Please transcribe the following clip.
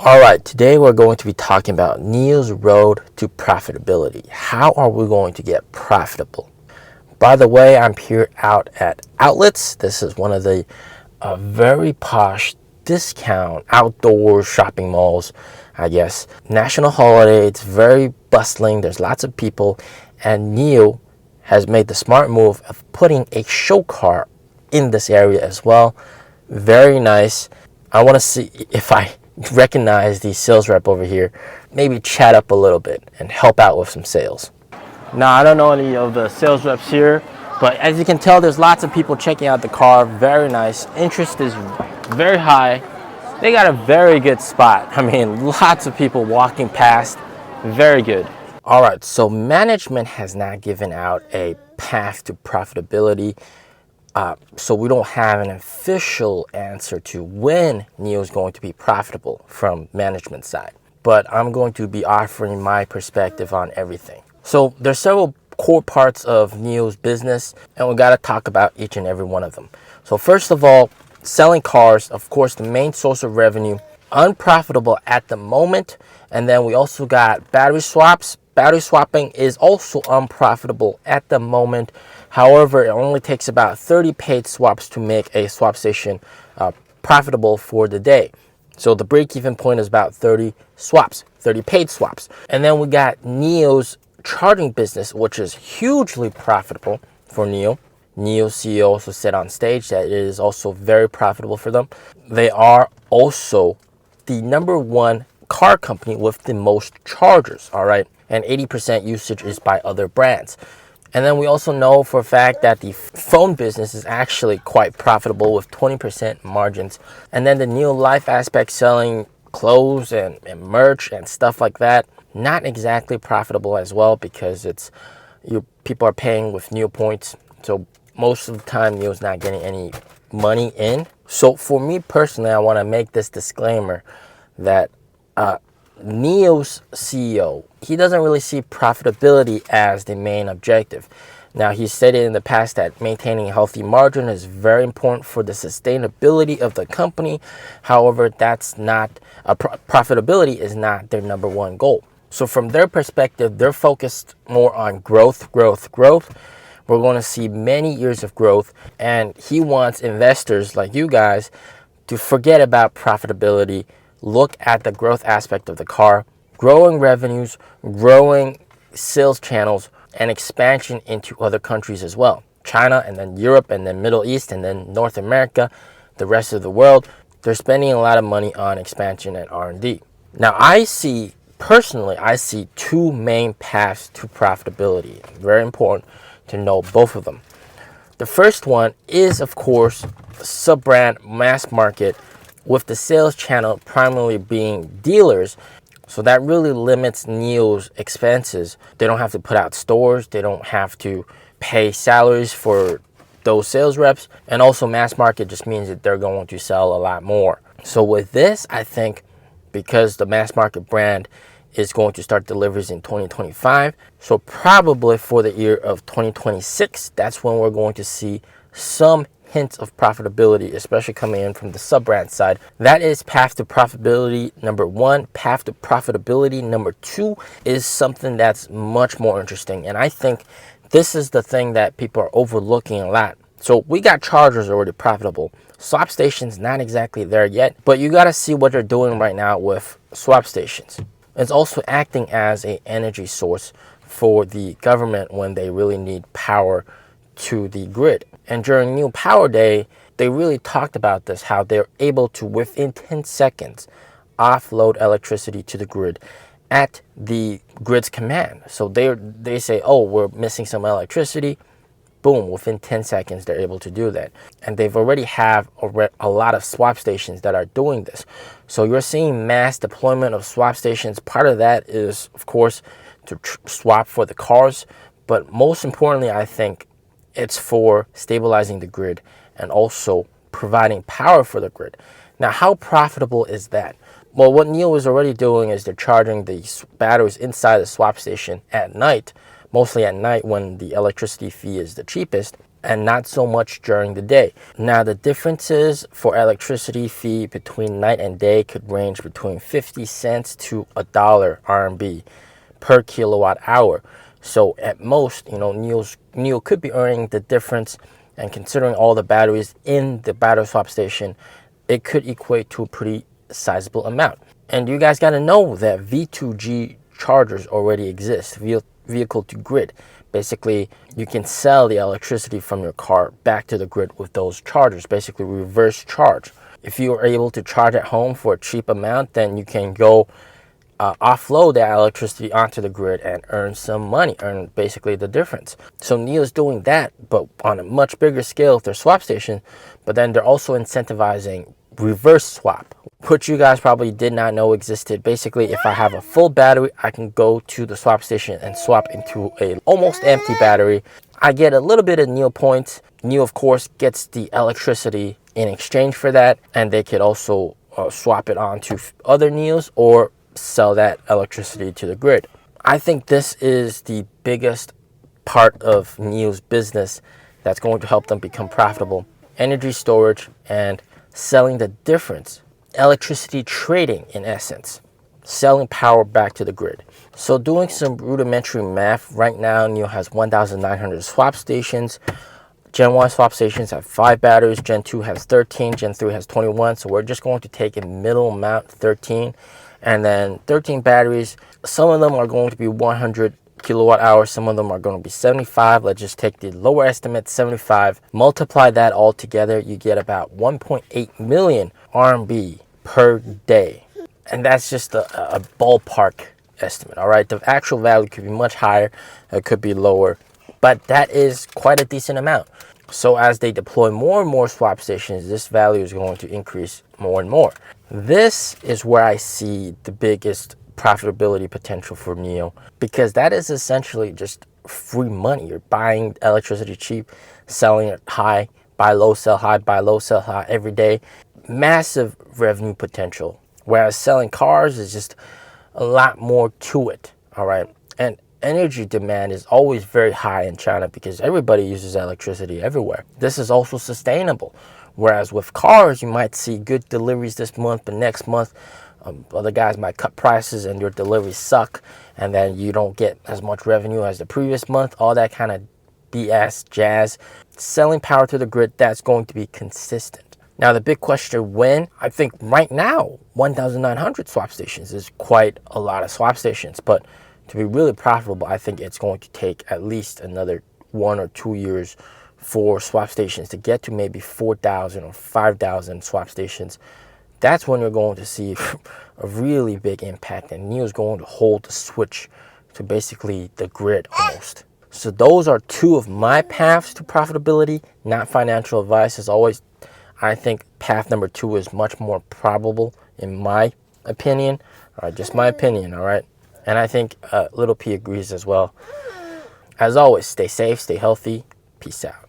All right, today we're going to be talking about NIO's road to profitability. How are we going to get profitable? By the way, I'm here out at Outlets. This is one of the very posh discount outdoor shopping malls, I guess. National holiday, it's very bustling. There's lots of people, and NIO has made the smart move of putting a show car in this area as well. Very nice. I want to see if I recognize the sales rep over here, maybe chat up a little bit and help out with some sales. Now, I don't know any of the sales reps here, but as you can tell, there's lots of people checking out the car. Very nice. Interest is very high. They got a very good spot. I mean, lots of people walking past. Very good. All right, so management has not given out a path to profitability. So we don't have an official answer to when NIO is going to be profitable from management side. But I'm going to be offering my perspective on everything. So there's several core parts of NIO's business, and we got to talk about each and every one of them. So first of all, selling cars, of course, the main source of revenue, unprofitable at the moment. And then we also got battery swaps. Battery swapping is also unprofitable at the moment. However, it only takes about 30 paid swaps to make a swap station profitable for the day. So the break-even point is about 30 swaps, 30 paid swaps. And then we got NIO's charging business, which is hugely profitable for NIO. NIO CEO also said on stage that it is also very profitable for them. They are also the #1 car company with the most chargers, all right? And 80% usage is by other brands. And then we also know for a fact that the phone business is actually quite profitable with 20% margins. And then the NIO Life aspect, selling clothes and merch and stuff like that, not exactly profitable as well, because people are paying with NIO points. So most of the time NIO is not getting any money in. So for me personally, I want to make this disclaimer that NIO's CEO, he doesn't really see profitability as the main objective. Now, he stated in the past that maintaining a healthy margin is very important for the sustainability of the company. However, that's not profitability is not their #1 goal. So from their perspective, they're focused more on growth. We're going to see many years of growth, and he wants investors like you guys to forget about profitability. Look at the growth aspect of the car, growing revenues, growing sales channels, and expansion into other countries as well. China, and then Europe, and then Middle East, and then North America, the rest of the world. They're spending a lot of money on expansion and R&D. Now, I see two main paths to profitability. Very important to know both of them. The first one is, of course, sub-brand mass market, with the sales channel primarily being dealers. So that really limits NIO's expenses. They don't have to put out stores. They don't have to pay salaries for those sales reps. And also mass market just means that they're going to sell a lot more. So with this, I think because the mass market brand is going to start deliveries in 2025, so probably for the year of 2026, that's when we're going to see some hints of profitability, especially coming in from the sub-brand side. That is path to profitability #1. Path to profitability #2 is something that's much more interesting. And I think this is the thing that people are overlooking a lot. So we got chargers already profitable. Swap stations, not exactly there yet, but you got to see what they're doing right now with swap stations. It's also acting as an energy source for the government when they really need power to the grid. And during NIO Power Day, they really talked about this, how they're able to, within 10 seconds, offload electricity to the grid at the grid's command. So they say, oh, we're missing some electricity. Boom, within 10 seconds, they're able to do that. And they've already have a lot of swap stations that are doing this. So you're seeing mass deployment of swap stations. Part of that is, of course, to swap for the cars. But most importantly, I think it's for stabilizing the grid and also providing power for the grid. Now, how profitable is that? Well, what NIO is already doing is they're charging the batteries inside the swap station at night, mostly at night when the electricity fee is the cheapest. and not so much during the day. Now, the differences for electricity fee between night and day could range between 50 cents to $1 RMB per kilowatt hour. So at most, NIO could be earning the difference, and considering all the batteries in the battery swap station, it could equate to a pretty sizable amount. And you guys got to know that V2G chargers already exist, vehicle to grid. Basically, you can sell the electricity from your car back to the grid with those chargers, basically reverse charge. If you are able to charge at home for a cheap amount, then you can go offload that electricity onto the grid and earn some money, earn basically the difference. So NIO is doing that, but on a much bigger scale with their swap station, but then they're also incentivizing reverse swap, which you guys probably did not know existed. Basically, if I have a full battery, I can go to the swap station and swap into a almost empty battery. I get a little bit of NIO points. NIO, of course, gets the electricity in exchange for that, and they could also swap it onto other NIOs or sell that electricity to the grid. I think this is the biggest part of NIO's business that's going to help them become profitable. Energy storage and selling the difference. Electricity trading, in essence. Selling power back to the grid. So doing some rudimentary math, right now NIO has 1,900 swap stations. Gen 1 swap stations have 5 batteries, Gen 2 has 13, Gen 3 has 21, so we're just going to take a middle amount, 13, and then 13 batteries. Some of them are going to be 100 kilowatt hours, some of them are going to be 75. Let's just take the lower estimate, 75. Multiply that all together, you get about 1.8 million RMB per day. And that's just a ballpark estimate, all right? The actual value could be much higher, it could be lower, but that is quite a decent amount. So as they deploy more and more swap stations, this value is going to increase more and more. This is where I see the biggest profitability potential for NIO, because that is essentially just free money. You're buying electricity cheap, selling it high, buy low, sell high, buy low, sell high every day. Massive revenue potential. Whereas selling cars is just a lot more to it, all right? And energy demand is always very high in China because everybody uses electricity everywhere. This is also sustainable. Whereas with cars, you might see good deliveries this month, but next month, other guys might cut prices and your deliveries suck, and then you don't get as much revenue as the previous month. All that kind of BS jazz. Selling power to the grid, that's going to be consistent. Now, the big question, when? I think right now, 1,900 swap stations is quite a lot of swap stations. But to be really profitable, I think it's going to take at least another 1 or 2 years for swap stations to get to maybe 4,000 or 5,000 swap stations. That's when you're going to see a really big impact. And NIO is going to hold the switch to basically the grid almost. So those are 2 of my paths to profitability, not financial advice. As always, I think path number 2 is much more probable in my opinion. All right, just my opinion, all right? And I think Little P agrees as well. As always, stay safe, stay healthy. Peace out.